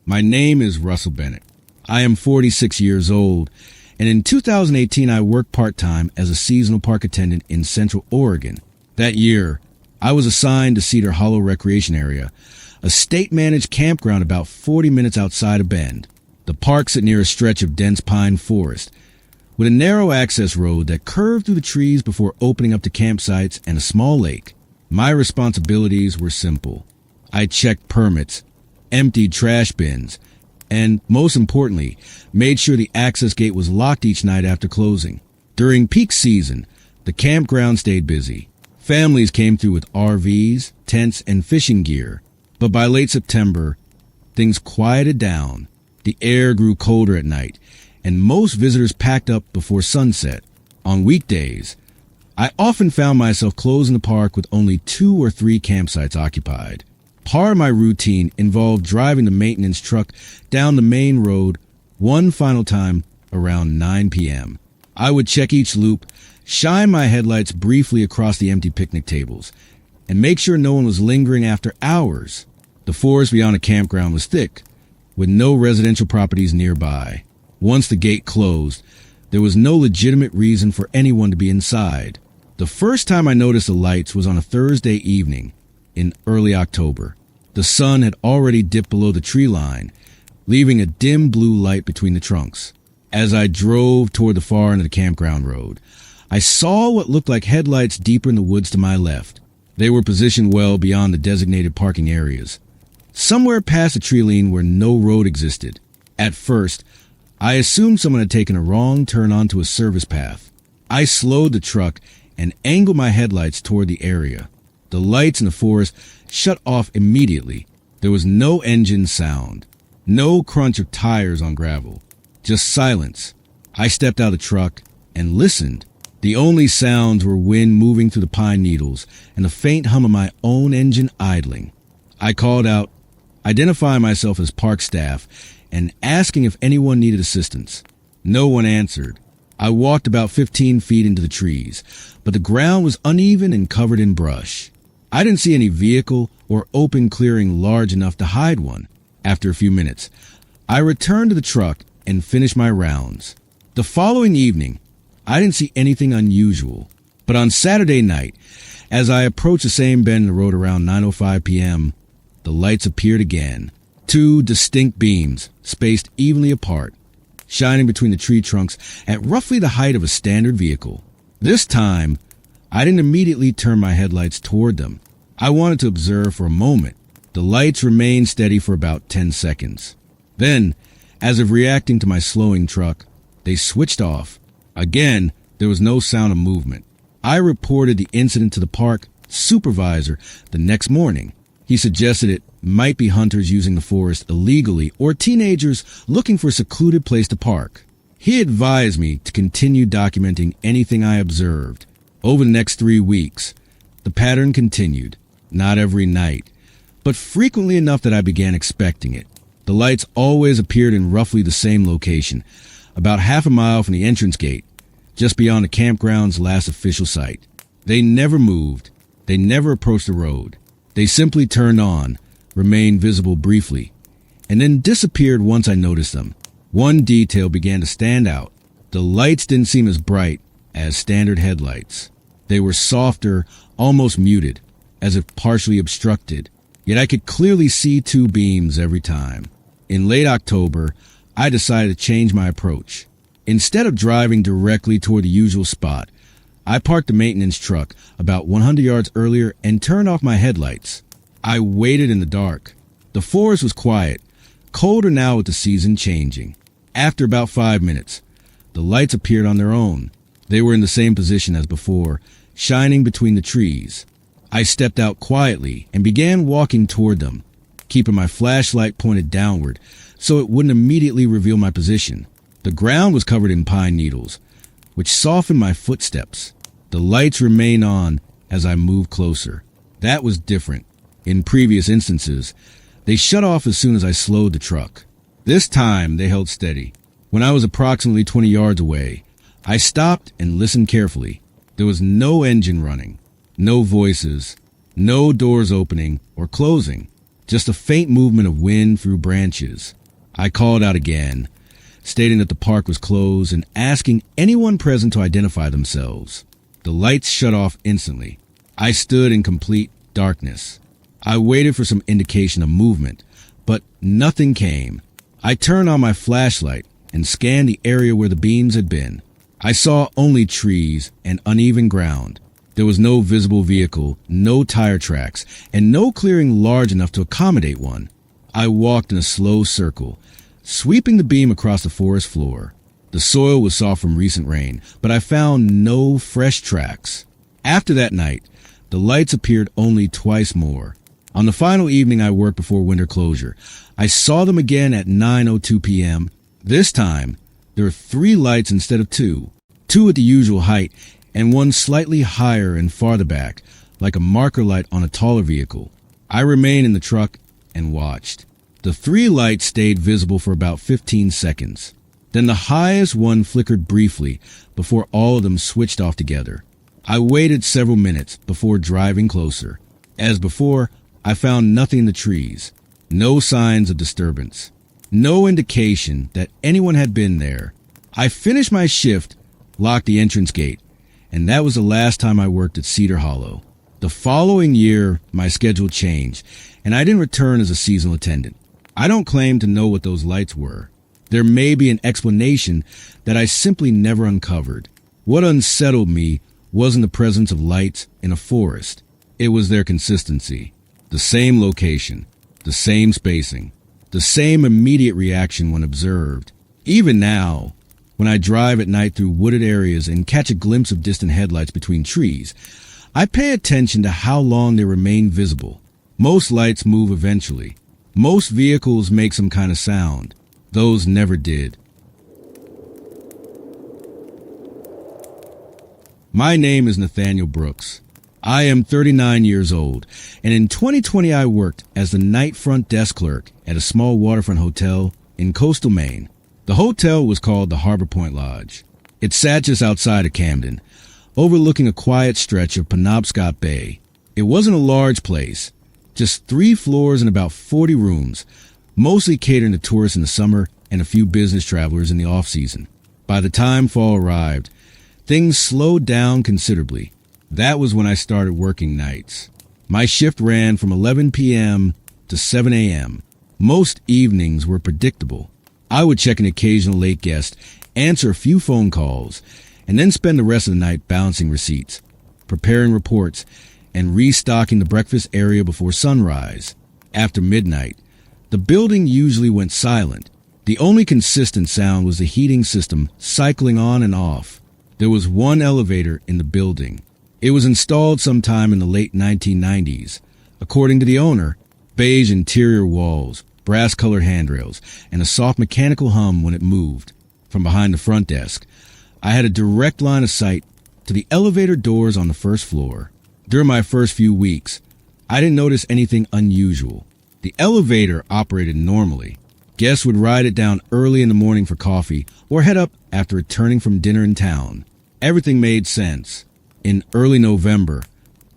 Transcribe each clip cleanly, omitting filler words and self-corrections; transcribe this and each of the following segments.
My name is Russell Bennett. I am 46 years old, and in 2018 I worked part-time as a seasonal park attendant in Central Oregon. That year, I was assigned to Cedar Hollow Recreation Area, a state-managed campground about 40 minutes outside of Bend. The park sat near a stretch of dense pine forest, with a narrow access road that curved through the trees before opening up to campsites and a small lake. My responsibilities were simple. I checked permits, emptied trash bins, and, most importantly, made sure the access gate was locked each night after closing. During peak season, the campground stayed busy. Families came through with RVs, tents, and fishing gear. But by late September, things quieted down. The air grew colder at night, and most visitors packed up before sunset. On weekdays, I often found myself closing the park with only 2 or 3 campsites occupied. Part of my routine involved driving the maintenance truck down the main road one final time around 9 p.m. I would check each loop, shine my headlights briefly across the empty picnic tables, and make sure no one was lingering after hours. The forest beyond the campground was thick, with no residential properties nearby. Once the gate closed, there was no legitimate reason for anyone to be inside. The first time I noticed the lights was on a Thursday evening in early October. The sun had already dipped below the tree line, leaving a dim blue light between the trunks. As I drove toward the far end of the campground road, I saw what looked like headlights deeper in the woods to my left. They were positioned well beyond the designated parking areas, somewhere past a tree line where no road existed. At first, I assumed someone had taken a wrong turn onto a service path. I slowed the truck and angled my headlights toward the area. The lights in the forest shut off immediately. There was no engine sound, no crunch of tires on gravel, just silence. I stepped out of the truck and listened. The only sounds were wind moving through the pine needles and the faint hum of my own engine idling. I called out, identifying myself as park staff and asking if anyone needed assistance. No one answered. I walked about 15 feet into the trees, but the ground was uneven and covered in brush. I didn't see any vehicle or open clearing large enough to hide one. After a few minutes, I returned to the truck and finished my rounds. The following evening, I didn't see anything unusual. But on Saturday night, as I approached the same bend in the road around 9:05 p.m., the lights appeared again. 2 distinct beams, spaced evenly apart, shining between the tree trunks at roughly the height of a standard vehicle. This time, I didn't immediately turn my headlights toward them. I wanted to observe for a moment. The lights remained steady for about 10 seconds. Then, as if reacting to my slowing truck, they switched off. Again, there was no sound of movement. I reported the incident to the park supervisor the next morning. He suggested it might be hunters using the forest illegally or teenagers looking for a secluded place to park. He advised me to continue documenting anything I observed. Over the next 3 weeks, the pattern continued, not every night, but frequently enough that I began expecting it. The lights always appeared in roughly the same location, about half a mile from the entrance gate, just beyond the campground's last official site. They never moved. They never approached the road. They simply turned on, remained visible briefly, and then disappeared once I noticed them. One detail began to stand out. The lights didn't seem as bright as standard headlights. They were softer, almost muted, as if partially obstructed, yet I could clearly see 2 beams every time. In late October, I decided to change my approach. Instead of driving directly toward the usual spot, I parked the maintenance truck about 100 yards earlier and turned off my headlights. I waited in the dark. The forest was quiet, colder now with the season changing. After about 5 minutes, the lights appeared on their own. They were in the same position as before, shining between the trees. I stepped out quietly and began walking toward them, keeping my flashlight pointed downward so it wouldn't immediately reveal my position. The ground was covered in pine needles, which softened my footsteps. The lights remained on as I moved closer. That was different. In previous instances, they shut off as soon as I slowed the truck. This time, they held steady. When I was approximately 20 yards away, I stopped and listened carefully. There was no engine running, no voices, no doors opening or closing. just a faint movement of wind through branches. I called out again, stating that the park was closed and asking anyone present to identify themselves. The lights shut off instantly. I stood in complete darkness. I waited for some indication of movement, but nothing came. I turned on my flashlight and scanned the area where the beams had been. I saw only trees and uneven ground. There was no visible vehicle, no tire tracks, and no clearing large enough to accommodate one. I walked in a slow circle, sweeping the beam across the forest floor. The soil was soft from recent rain, but I found no fresh tracks. After that night, the lights appeared only twice more. On the final evening I worked before winter closure, I saw them again at 9:02 p.m. This time, there were 3 lights instead of 2. 2 at the usual height, and one slightly higher and farther back, like a marker light on a taller vehicle. I remained in the truck and watched. The 3 lights stayed visible for about 15 seconds. Then the highest one flickered briefly before all of them switched off together. I waited several minutes before driving closer. As before, I found nothing in the trees, no signs of disturbance, no indication that anyone had been there. I finished my shift, locked the entrance gate, and that was the last time I worked at Cedar Hollow. The following year, my schedule changed, and I didn't return as a seasonal attendant. I don't claim to know what those lights were. There may be an explanation that I simply never uncovered. What unsettled me wasn't the presence of lights in a forest. It was their consistency. The same location, the same spacing, the same immediate reaction when observed. Even now, when I drive at night through wooded areas and catch a glimpse of distant headlights between trees, I pay attention to how long they remain visible. Most lights move eventually. Most vehicles make some kind of sound. Those never did. My name is Nathaniel Brooks. I am 39 years old, and in 2020 I worked as the night front desk clerk at a small waterfront hotel in coastal Maine. The hotel was called the Harbor Point Lodge. It sat just outside of Camden, overlooking a quiet stretch of Penobscot Bay. It wasn't a large place, just 3 floors and about 40 rooms, mostly catering to tourists in the summer and a few business travelers in the off-season. By the time fall arrived, things slowed down considerably. That was when I started working nights. My shift ran from 11 p.m. to 7 a.m. Most evenings were predictable. I would check an occasional late guest, answer a few phone calls, and then spend the rest of the night balancing receipts, preparing reports, and restocking the breakfast area before sunrise. After midnight, the building usually went silent. The only consistent sound was the heating system cycling on and off. There was one elevator in the building. It was installed sometime in the late 1990s. According to the owner, beige interior walls, brass-colored handrails, and a soft mechanical hum when it moved. From behind the front desk, I had a direct line of sight to the elevator doors on the first floor. During my first few weeks, I didn't notice anything unusual. The elevator operated normally. Guests would ride it down early in the morning for coffee or head up after returning from dinner in town. Everything made sense. In early November,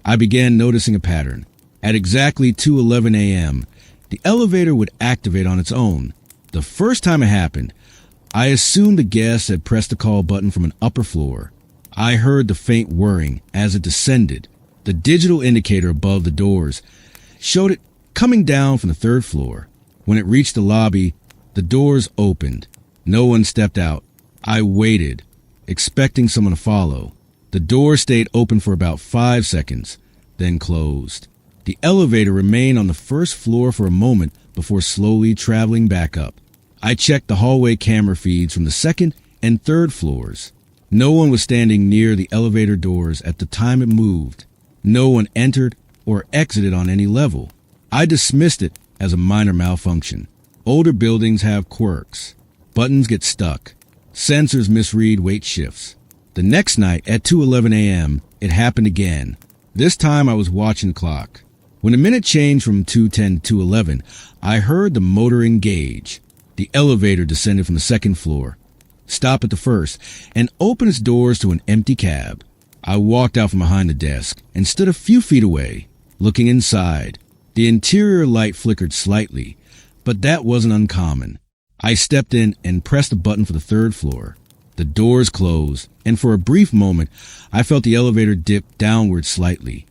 I began noticing a pattern. At exactly 2:11 a.m., the elevator would activate on its own. The first time it happened, I assumed the guests had pressed the call button from an upper floor. I heard the faint whirring as it descended. The digital indicator above the doors showed it coming down from the 3rd floor. When it reached the lobby, the doors opened. No one stepped out. I waited, expecting someone to follow. The door stayed open for about 5 seconds, then closed. The elevator remained on the 1st floor for a moment before slowly traveling back up. I checked the hallway camera feeds from the 2nd and 3rd floors. No one was standing near the elevator doors at the time it moved. No one entered or exited on any level. I dismissed it as a minor malfunction. Older buildings have quirks. Buttons get stuck. Sensors misread weight shifts. The next night at 2:11 a.m., it happened again. This time I was watching the clock. When the minute changed from 2:10 to 2:11, I heard the motor engage. The elevator descended from the 2nd floor, stopped at the 1st, and opened its doors to an empty cab. I walked out from behind the desk and stood a few feet away, looking inside. The interior light flickered slightly, but that wasn't uncommon. I stepped in and pressed the button for the third floor. The doors closed, and for a brief moment, I felt the elevator dip downward slightly,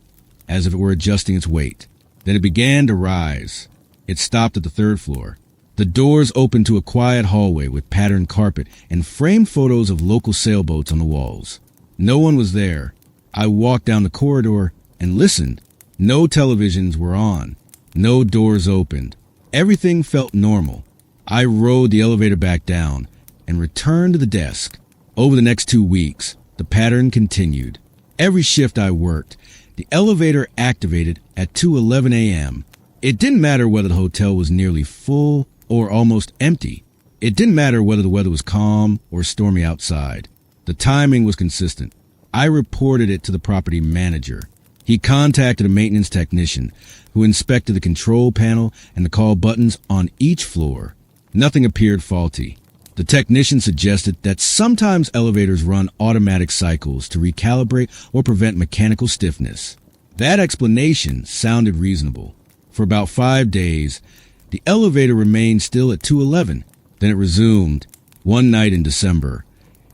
as if it were adjusting its weight. Then it began to rise. It stopped at the third floor. The doors opened to a quiet hallway with patterned carpet and framed photos of local sailboats on the walls. No one was there. I walked down the corridor and listened. No televisions were on. No doors opened. Everything felt normal. I rode the elevator back down and returned to the desk. Over the next 2 weeks, the pattern continued. Every shift I worked, the elevator activated at 2:11 a.m. It didn't matter whether the hotel was nearly full or almost empty. It didn't matter whether the weather was calm or stormy outside. The timing was consistent. I reported it to the property manager. He contacted a maintenance technician who inspected the control panel and the call buttons on each floor. Nothing appeared faulty. The technician suggested that sometimes elevators run automatic cycles to recalibrate or prevent mechanical stiffness. That explanation sounded reasonable. For about 5 days, the elevator remained still at 2:11. Then it resumed. One night in December,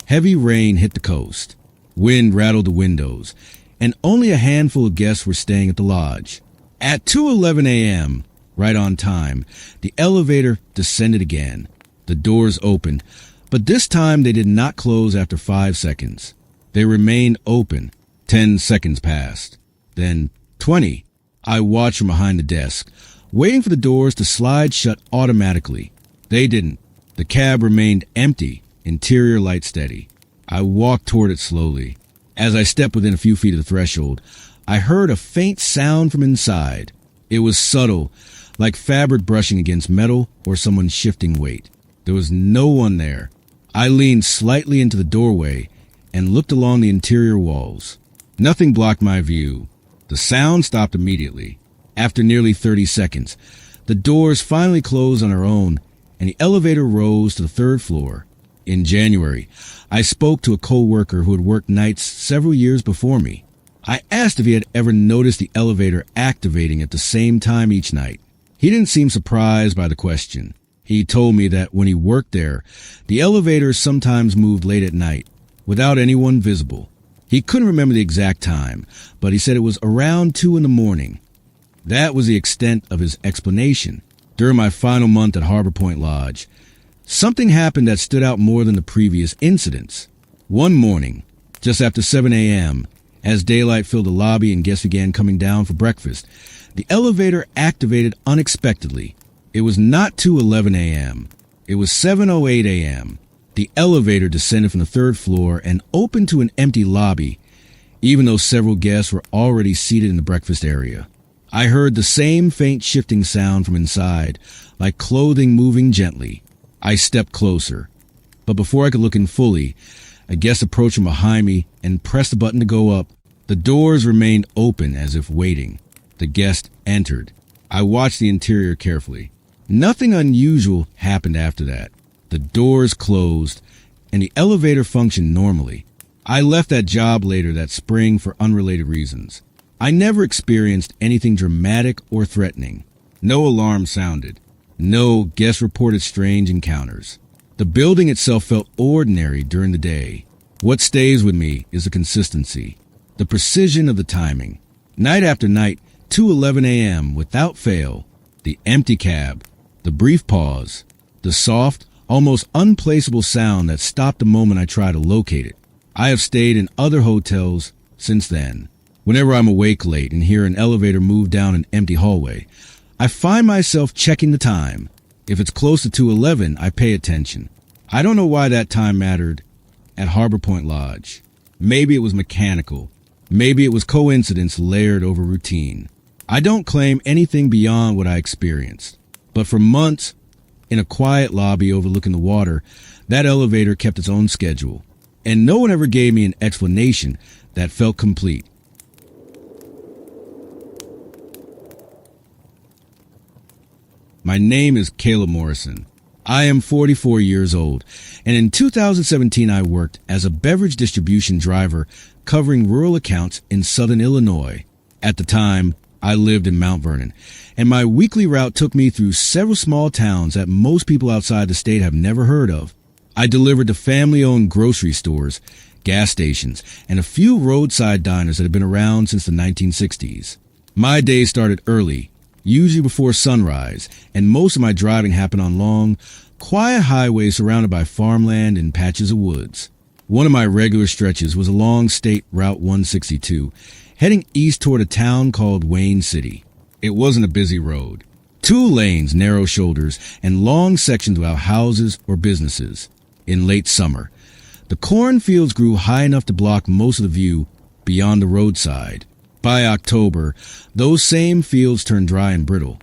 heavy rain hit the coast. Wind rattled the windows, and only a handful of guests were staying at the lodge. At 2:11 a.m., right on time, the elevator descended again. The doors opened, but this time they did not close after 5 seconds. They remained open. 10 seconds passed. Then 20. I watched from behind the desk, waiting for the doors to slide shut automatically. They didn't. The cab remained empty, interior light steady. I walked toward it slowly. As I stepped within a few feet of the threshold, I heard a faint sound from inside. It was subtle, like fabric brushing against metal or someone shifting weight. There was no one there. I leaned slightly into the doorway and looked along the interior walls. Nothing blocked my view. The sound stopped immediately. After nearly 30 seconds, the doors finally closed on their own, and the elevator rose to the third floor. In January, I spoke to a co-worker who had worked nights several years before me. I asked if he had ever noticed the elevator activating at the same time each night. He didn't seem surprised by the question. He told me that when he worked there, the elevator sometimes moved late at night, without anyone visible. He couldn't remember the exact time, but he said it was around 2 in the morning. That was the extent of his explanation. During my final month at Harbor Point Lodge, something happened that stood out more than the previous incidents. One morning, just after 7 a.m., as daylight filled the lobby and guests began coming down for breakfast, the elevator activated unexpectedly. It was not 2:11 a.m. It was 7:08 a.m. The elevator descended from the third floor and opened to an empty lobby, even though several guests were already seated in the breakfast area. I heard the same faint shifting sound from inside, like clothing moving gently. I stepped closer, but before I could look in fully, a guest approached from behind me and pressed the button to go up. The doors remained open as if waiting. The guest entered. I watched the interior carefully. Nothing unusual happened after that. The doors closed, and the elevator functioned normally. I left that job later that spring for unrelated reasons. I never experienced anything dramatic or threatening. No alarm sounded. No guests reported strange encounters. The building itself felt ordinary during the day. What stays with me is the consistency, the precision of the timing. Night after night, 2:11 a.m. without fail. The empty cab, the brief pause, the soft, almost unplaceable sound that stopped the moment I tried to locate it. I have stayed in other hotels since then. Whenever I'm awake late and hear an elevator move down an empty hallway, I find myself checking the time. If it's close to 2:11, I pay attention. I don't know why that time mattered at Harbor Point Lodge. Maybe it was mechanical. Maybe it was coincidence layered over routine. I don't claim anything beyond what I experienced. But for months, in a quiet lobby overlooking the water, that elevator kept its own schedule. And no one ever gave me an explanation that felt complete. My name is Caleb Morrison. I am 44 years old, and in 2017 I worked as a beverage distribution driver covering rural accounts in southern Illinois. At the time, I lived in Mount Vernon, and my weekly route took me through several small towns that most people outside the state have never heard of. I delivered to family-owned grocery stores, gas stations, and a few roadside diners that had been around since the 1960s. My day started early, usually before sunrise, and most of my driving happened on long, quiet highways surrounded by farmland and patches of woods. One of my regular stretches was along State Route 162, heading east toward a town called Wayne City. It wasn't a busy road. 2 lanes, narrow shoulders, and long sections without houses or businesses. In late summer, the cornfields grew high enough to block most of the view beyond the roadside. By October, those same fields turned dry and brittle,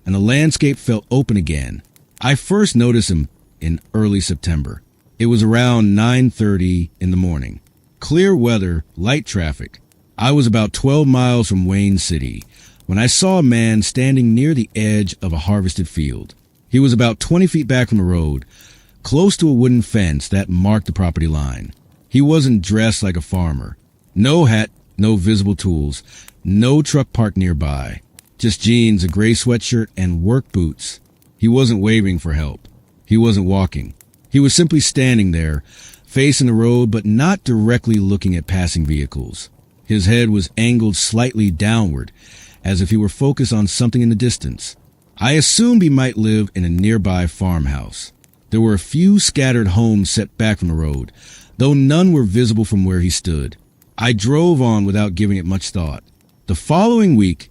and the landscape felt open again. I first noticed them in early September. It was around 9:30 in the morning. Clear weather, light traffic. I was about 12 miles from Wayne City when I saw a man standing near the edge of a harvested field. He was about 20 feet back from the road, close to a wooden fence that marked the property line. He wasn't dressed like a farmer. No hat, no visible tools, no truck parked nearby. Just jeans, a gray sweatshirt, and work boots. He wasn't waving for help. He wasn't walking. He was simply standing there, facing the road but not directly looking at passing vehicles. His head was angled slightly downward, as if he were focused on something in the distance. I assumed he might live in a nearby farmhouse. There were a few scattered homes set back from the road, though none were visible from where he stood. I drove on without giving it much thought. The following week,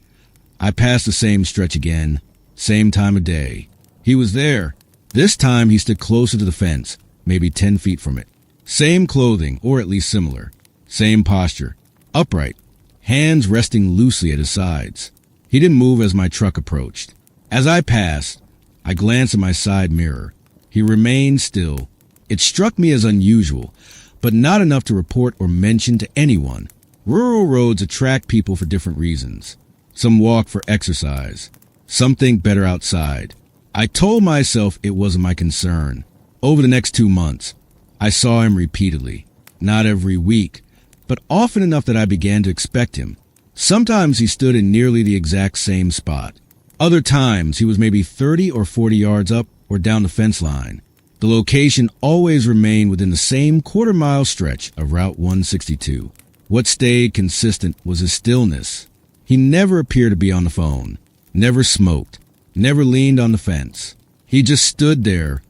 I passed the same stretch again, same time of day. He was there. This time he stood closer to the fence, maybe 10 feet from it. Same clothing, or at least similar. Same posture. Upright, hands resting loosely at his sides. He didn't move as my truck approached. As I passed, I glanced at my side mirror. He remained still. It struck me as unusual, but not enough to report or mention to anyone. Rural roads attract people for different reasons. Some walk for exercise. Some think better outside. I told myself it wasn't my concern. Over the next 2 months, I saw him repeatedly. Not every week, but often enough that I began to expect him. Sometimes he stood in nearly the exact same spot. Other times, he was maybe 30 or 40 yards up or down the fence line. The location always remained within the same quarter-mile stretch of Route 162. What stayed consistent was his stillness. He never appeared to be on the phone, never smoked, never leaned on the fence. He just stood there,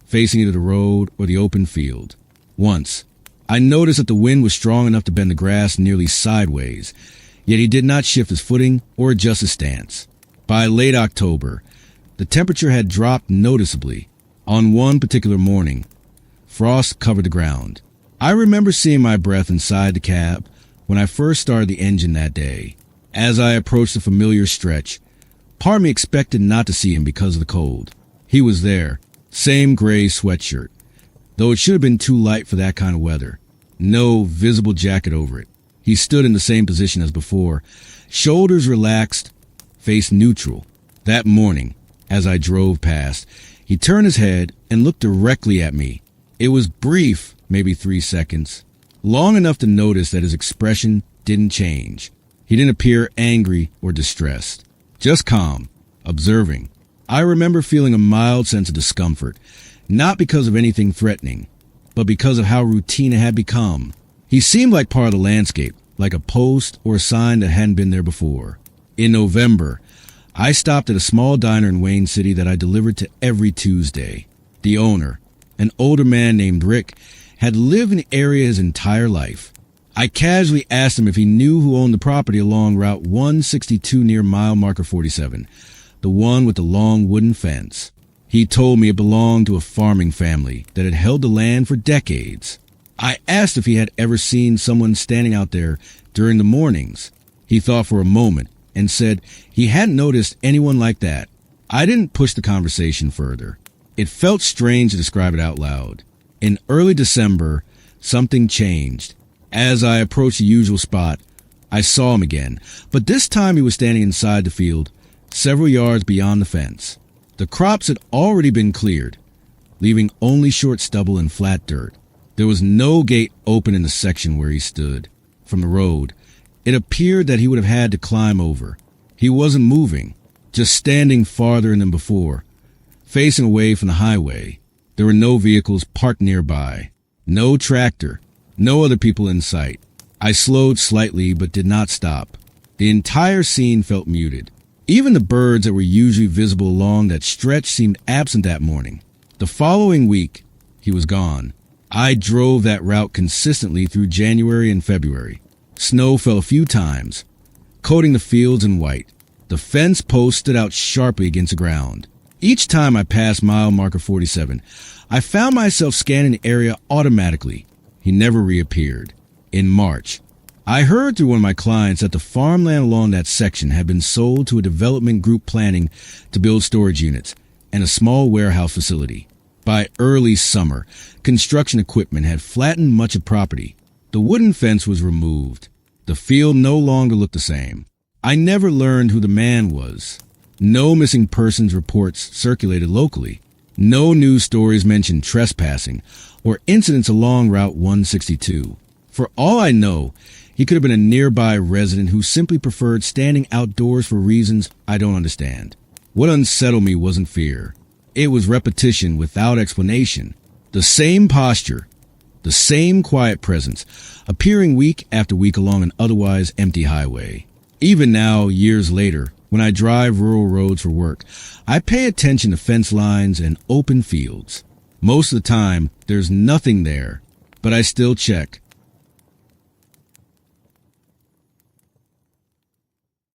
facing either the road or the open field. Once, I noticed that the wind was strong enough to bend the grass nearly sideways, yet he did not shift his footing or adjust his stance. By late October, the temperature had dropped noticeably. On one particular morning, frost covered the ground. I remember seeing my breath inside the cab when I first started the engine that day. As I approached the familiar stretch, part of me expected not to see him because of the cold. He was there, same gray sweatshirt, though it should have been too light for that kind of weather. No visible jacket over it. He stood in the same position as before, shoulders relaxed, face neutral. That morning, as I drove past, he turned his head and looked directly at me. It was brief, maybe 3 seconds, long enough to notice that his expression didn't change. He didn't appear angry or distressed, just calm, observing. I remember feeling a mild sense of discomfort, not because of anything threatening, but because of how routine it had become. He seemed like part of the landscape, like a post or a sign that hadn't been there before. In November, I stopped at a small diner in Wayne City that I delivered to every Tuesday. The owner, an older man named Rick, had lived in the area his entire life. I casually asked him if he knew who owned the property along Route 162 near mile marker 47, the one with the long wooden fence. He told me it belonged to a farming family that had held the land for decades. I asked if he had ever seen someone standing out there during the mornings. He thought for a moment and said he hadn't noticed anyone like that. I didn't push the conversation further. It felt strange to describe it out loud. In early December, something changed. As I approached the usual spot, I saw him again, but this time he was standing inside the field, several yards beyond the fence. The crops had already been cleared, leaving only short stubble and flat dirt. There was no gate open in the section where he stood. From the road, it appeared that he would have had to climb over. He wasn't moving, just standing farther than before, facing away from the highway. There were no vehicles parked nearby, no tractor, no other people in sight. I slowed slightly but did not stop. The entire scene felt muted. Even the birds that were usually visible along that stretch seemed absent that morning. The following week, he was gone. I drove that route consistently through January and February. Snow fell a few times, coating the fields in white. The fence post stood out sharply against the ground. Each time I passed mile marker 47, I found myself scanning the area automatically. He never reappeared. In March, I heard through one of my clients that the farmland along that section had been sold to a development group planning to build storage units and a small warehouse facility. By early summer, construction equipment had flattened much of property. The wooden fence was removed. The field no longer looked the same. I never learned who the man was. No missing persons reports circulated locally. No news stories mentioned trespassing or incidents along Route 162. For all I know, he could have been a nearby resident who simply preferred standing outdoors for reasons I don't understand. What unsettled me wasn't fear. It was repetition without explanation. The same posture, the same quiet presence, appearing week after week along an otherwise empty highway. Even now, years later, when I drive rural roads for work, I pay attention to fence lines and open fields. Most of the time, there's nothing there, but I still check.